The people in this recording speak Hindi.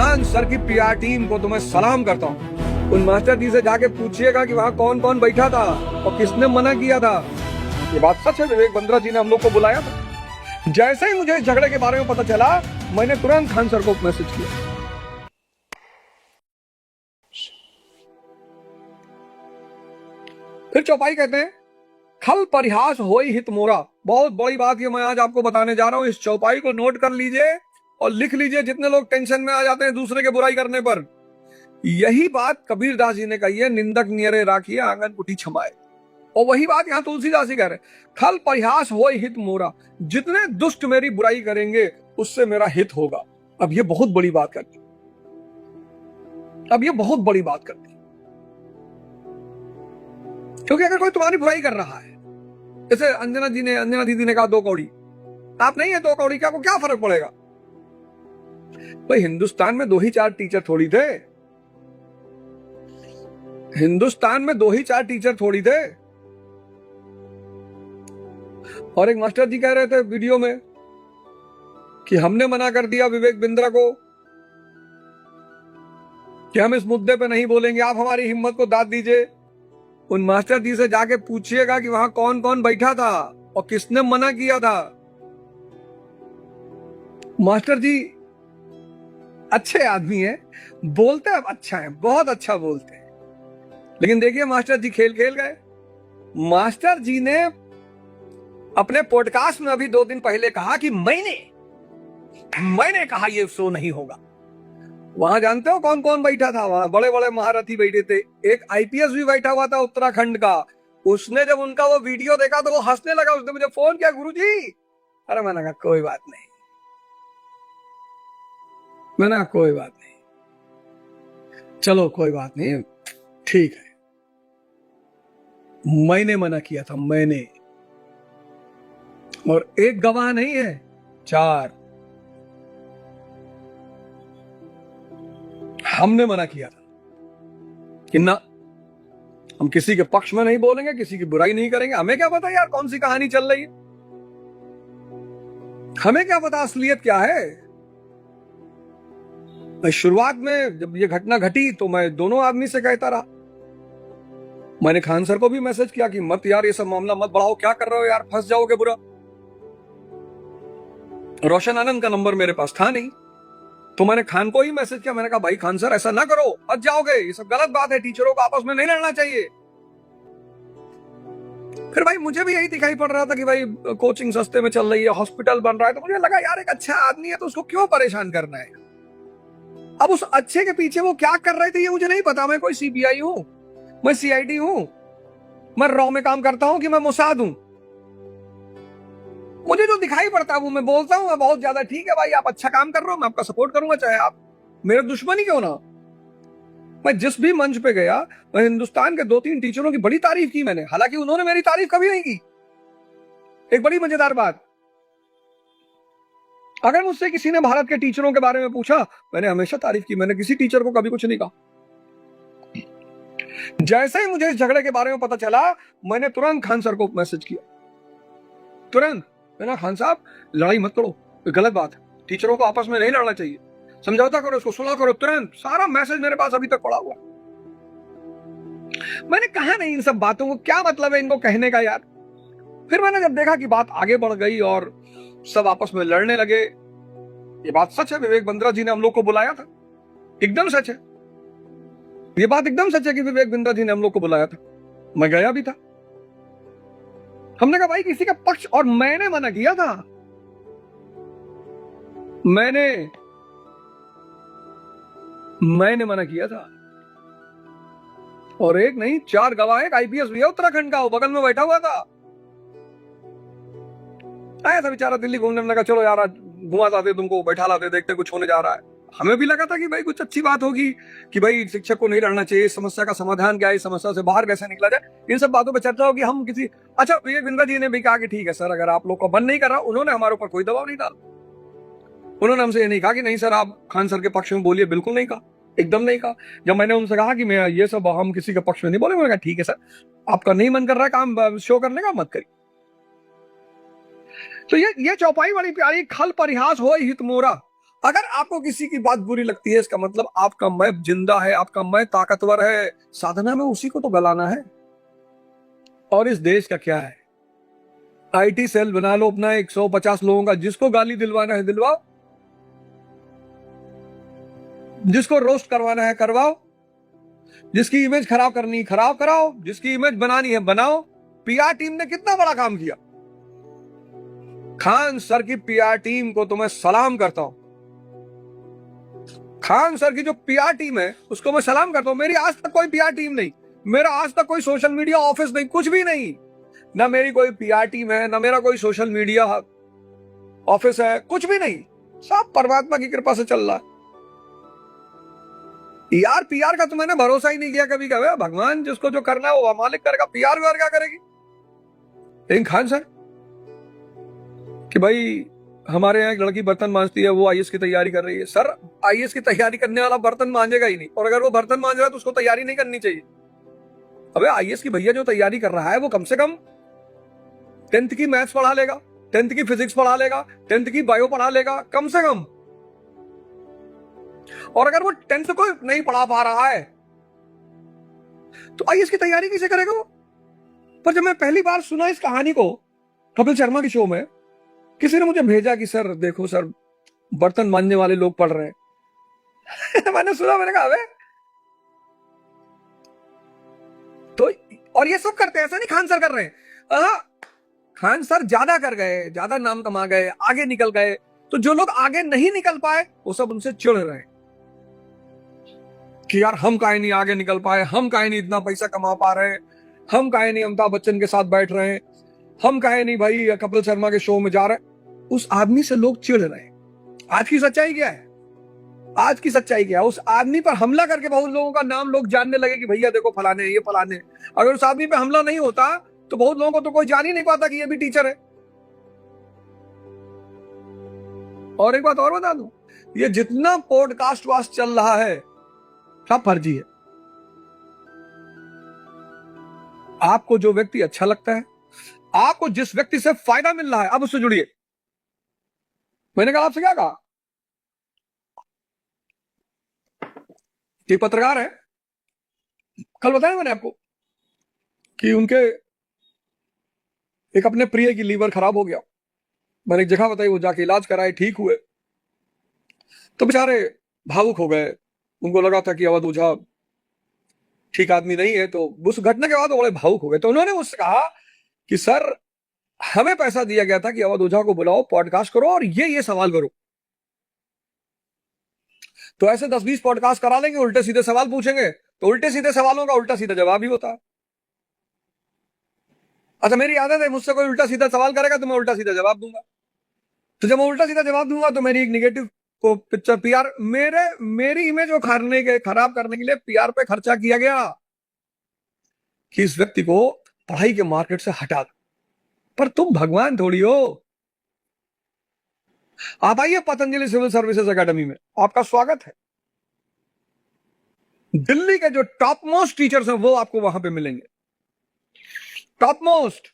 खान सर की पीआर टीम को तो मैं सलाम करता हूँ। उन मास्टर जी से जाके पूछिएगा कि वहाँ कौन कौन बैठा था और किसने मना किया था। ये बात सच है, विवेक बिंद्रा जी ने हम लोग को बुलाया था। जैसे ही मुझे इस झगड़े के बारे में पता चला, मैंने तुरंत खान सर को मैसेज किया। फिर चौपाई कहते हैं, खल परिहास होई हित मोरा। बहुत बड़ी बात ये मैं आज आपको बताने जा रहा हूं। इस चौपाई को नोट कर लीजिए और लिख लीजिए, जितने लोग टेंशन में आ जाते हैं दूसरे के बुराई करने पर। यही बात कबीरदास जी ने कही है, निंदक नियरे राखिए आंगन कुटी छमाए। और वही बात यहां तुलसीदास जी कह रहे, खल परिहास होई हित मोरा। जितने दुष्ट मेरी बुराई करेंगे उससे मेरा हित होगा। अब ये बहुत बड़ी बात करती, अब ये बहुत बड़ी बात करती, क्योंकि अगर कोई तुम्हारी बुराई कर रहा है, जैसे अंजना दीदी ने कहा 2 कौड़ी, आप नहीं है 2 कौड़ी, क्या को क्या फर्क पड़ेगा भाई। हिंदुस्तान में 2 ही 4 टीचर थोड़ी थे, हिंदुस्तान में 2 ही 4 टीचर थोड़ी थे। और एक मास्टर जी कह रहे थे वीडियो में कि हमने मना कर दिया विवेक बिंद्रा को कि हम इस मुद्दे पे नहीं बोलेंगे, आप हमारी हिम्मत को दाद दीजिए। उन मास्टर जी से जाके पूछिएगा कि वहां कौन कौन बैठा था और किसने मना किया था। मास्टर जी अच्छे आदमी हैं, बोलते हैं अच्छा है, बहुत अच्छा बोलते हैं, लेकिन देखिए मास्टर जी खेल खेल गए। मास्टर जी ने अपने पॉडकास्ट में अभी 2 दिन पहले कहा कि मैंने कहा ये शो नहीं होगा। वहां जानते हो कौन कौन बैठा था? वहां बड़े बड़े महारथी बैठे थे। एक आईपीएस भी बैठा हुआ था उत्तराखंड का। उसने जब उनका वो वीडियो देखा तो वो हंसने लगा। उसने मुझे फोन किया, गुरुजी। अरे मैंने कहा कोई बात नहीं, मैंने कहा कोई बात नहीं, चलो कोई बात नहीं, ठीक है। मैंने मना किया था, मैंने, और एक गवाह नहीं है, 4। हमने मना किया था कि ना, हम किसी के पक्ष में नहीं बोलेंगे, किसी की बुराई नहीं करेंगे। हमें क्या पता यार कौन सी कहानी चल रही है, हमें क्या पता असलियत क्या है। शुरुआत में जब ये घटना घटी तो मैं दोनों आदमी से कहता रहा। मैंने खान सर को भी मैसेज किया कि मत यार ये सब मामला मत बढ़ाओ, क्या कर रहे हो यार, फंस जाओगे बुरा। रोशन आनंद का नंबर मेरे पास था नहीं, तो मैंने खान को ही मैसेज किया। मैंने कहा भाई खान सर ऐसा ना करो, फंस जाओगे, ये सब गलत बात है, टीचरों को आपस में नहीं लड़ना चाहिए। फिर भाई मुझे भी यही दिखाई पड़ रहा था कि भाई कोचिंग सस्ते में चल रही है, हॉस्पिटल बन रहा है, तो मुझे लगा यार एक अच्छा आदमी है तो उसको क्यों परेशान करना है। अब उस अच्छे के पीछे वो क्या कर रहे थे ये मुझे नहीं पता। मैं कोई सीबीआई हूं, मैं सीआईडी हूं, मैं रॉ में काम करता हूं कि मैं मोसाद हूं? मुझे जो दिखाई पड़ता है वो मैं बोलता हूं। मैं बहुत ज्यादा ठीक है भाई, आप अच्छा काम कर रहे हो, मैं आपका सपोर्ट करूंगा, चाहे आप मेरे दुश्मन ही क्यों ना। मैं जिस भी मंच पे गया, मैं हिंदुस्तान के 2-3 टीचरों की बड़ी तारीफ की मैंने, हालांकि उन्होंने मेरी तारीफ कभी नहीं की। एक बड़ी मजेदार बात, अगर मुझसे किसी ने भारत के टीचरों के बारे में पूछा, मैंने हमेशा तारीफ की, मैंने किसी टीचर को कभी कुछ नहीं कहा। जैसे ही मुझे इस झगड़े के बारे में पता चला, मैंने तुरंत खान सर को मैसेज किया, तुरंत। मैंने खान साहब लड़ाई मत करो, गलत बात है, टीचरों को आपस में नहीं लड़ना चाहिए, समझौता करो, इसको सुलह करो। तुरंत सारा मैसेज मेरे पास अभी तक पड़ा हुआ। मैंने कहा नहीं इन सब बातों को, क्या मतलब है इनको कहने का यार। फिर मैंने जब देखा कि बात आगे बढ़ गई और सब आपस में लड़ने लगे, ये बात सच है, विवेक बिंद्रा जी ने हम लोग को बुलाया था, एकदम सच है, ये बात एकदम सच है कि विवेक बिंद्रा जी ने हम लोग को बुलाया था, मैं गया भी था। हमने कहा भाई किसी का पक्ष, और मैंने मना किया था, मैंने मना किया था। और एक नहीं 4 गवाह, एक आईपीएस भी है उत्तराखंड का, वो बगल में बैठा हुआ था। आया था बेचारा दिल्ली घूमने, हमने कहा चलो यार आज घुमा लाते तुमको, बैठा लाते, देखते कुछ होने जा रहा है। हमें भी लगा था कि भाई कुछ अच्छी बात होगी कि भाई शिक्षक को नहीं लड़ना चाहिए, समस्या का समाधान क्या है, समस्या से बाहर कैसे निकला जाए, इन सब बातों पर चर्चा होगी। हम किसी, अच्छा विवेक बिंद्रा जी ने भी कहा कि ठीक है सर, अगर आप लोग का मन नहीं कर रहा, उन्होंने हमारे ऊपर कोई दबाव नहीं डाला। उन्होंने हमसे ये नहीं कहा कि नहीं सर आप खान सर के पक्ष में बोलिए, बिल्कुल नहीं कहा, एकदम नहीं कहा। जब मैंने उनसे कहा कि मैं ये सब हम किसी के पक्ष में नहीं बोले, मैंने कहा ठीक है सर, आपका नहीं मन कर रहा है काम शो करने का, मत करिए। तो ये चौपाई वाली प्यारी, खल परिहास हो हित मोरा। अगर आपको किसी की बात बुरी लगती है, इसका मतलब आपका मैं जिंदा है, आपका मैं ताकतवर है। साधना में उसी को तो गलाना है। और इस देश का क्या है, आईटी सेल बना लो अपना 150 लोगों का, जिसको गाली दिलवाना है दिलवाओ, जिसको रोस्ट करवाना है करवाओ, जिसकी इमेज खराब करनी है खराब कराओ, जिसकी इमेज बनानी है बनाओ। पीआर टीम ने कितना बड़ा काम किया। खान सर की पीआर टीम को तो मैं सलाम करता हूं। खान सर की जो पीआर टीम है उसको मैं सलाम करता हूं। मेरी आज तक कोई पीआर टीम नहीं, मेरा आज तक कोई सोशल मीडिया ऑफिस नहीं, कुछ भी नहीं। ना मेरी कोई पीआर टीम है, ना मेरा कोई सोशल मीडिया ऑफिस है, कुछ भी नहीं। सब परमात्मा की कृपा से चल रहा है। यार पीआर का तो मैंने भरोसा ही नहीं किया कभी। कभी भगवान जिसको जो करना है वो मालिक करेगा, पीआर व्यार क्या करेगी। लेकिन खान सर कि भाई हमारे यहाँ एक लड़की बर्तन मांजती है, वो आईएएस की तैयारी कर रही है। सर आईएएस की तैयारी करने वाला बर्तन मांजेगा ही नहीं, और अगर वो बर्तन मांज रहा है तो उसको तैयारी नहीं करनी चाहिए। अबे आईएएस की भैया जो तैयारी कर रहा है वो कम से कम 10th की मैथ्स पढ़ा लेगा, 10th की फिजिक्स पढ़ा लेगा, 10th की बायो पढ़ा लेगा कम से कम। और अगर वो 10th को नहीं पढ़ा पा रहा है तो आईएएस की तैयारी कैसे करेगा वो। पर जब मैं पहली बार सुना इस कहानी को कपिल शर्मा के शो में, किसी ने मुझे भेजा कि सर देखो सर बर्तन मांजने वाले लोग पढ़ रहे हैं मैंने सुना, मैंने कहा अबे तो, और ये सब करते हैं, ऐसा नहीं खान सर कर रहे हैं। खान सर ज्यादा कर गए, ज्यादा नाम कमा गए, आगे निकल गए, तो जो लोग आगे नहीं निकल पाए वो सब उनसे चिढ़ रहे हैं कि यार हम काहे नहीं आगे निकल पाए, हम काहे नहीं इतना पैसा कमा पा रहे हैं, हम काहे नहीं अमिताभ बच्चन के साथ बैठ रहे हैं, हम काहे नहीं भाई कपिल शर्मा के शो में जा रहे हैं। उस आदमी से लोग चिढ़ रहे हैं। आज की सच्चाई क्या है, आज की सच्चाई क्या है, उस आदमी पर हमला करके बहुत लोगों का नाम लोग जानने लगे कि भैया देखो फलाने ये फलाने। अगर उस आदमी पे हमला नहीं होता तो बहुत लोगों को तो कोई जान ही नहीं पाता कि ये भी टीचर है। और एक बात और बता दूं, ये जितना पॉडकास्ट वास्ट चल रहा है सब फर्जी है। आपको जो व्यक्ति अच्छा लगता है, आपको जिस व्यक्ति से फायदा मिल रहा है, अब उससे जुड़िए। मैंने कहा आपसे क्या कहा कि पत्रकार है, कल बताया मैंने आपको कि उनके एक अपने प्रिय की लीवर खराब हो गया। मैंने एक जगह बताई, वो जाके इलाज कराए, ठीक हुए, तो बेचारे भावुक हो गए। उनको लगा था कि अवध ओझा ठीक आदमी नहीं है, तो उस घटना के बाद वो बड़े भावुक हो गए। तो उन्होंने मुझसे कहा कि सर हमें पैसा दिया गया था कि अवध ओझा को बुलाओ, पॉडकास्ट करो और ये सवाल करो। तो ऐसे 10-20 पॉडकास्ट करा लेंगे, उल्टे सीधे सवाल पूछेंगे, तो उल्टे सीधे सवालों का उल्टा सीधा जवाब ही होता है। अच्छा मेरी आदत है, मुझसे कोई उल्टा सीधा सवाल करेगा तो मैं उल्टा सीधा जवाब दूंगा। तो जब मैं उल्टा सीधा जवाब दूंगा तो मेरी एक निगेटिव को पिक्चर पीआर, मेरी इमेज को खराब करने के लिए पीआर पे खर्चा किया गया कि इस व्यक्ति को पढ़ाई के मार्केट से हटा दो। पर तुम भगवान थोड़ी हो। आप आइए पतंजलि सिविल सर्विसेज एकेडमी में, आपका स्वागत है। दिल्ली के जो टॉप मोस्ट टीचर्स हैं वो आपको वहां पे मिलेंगे, टॉप मोस्ट।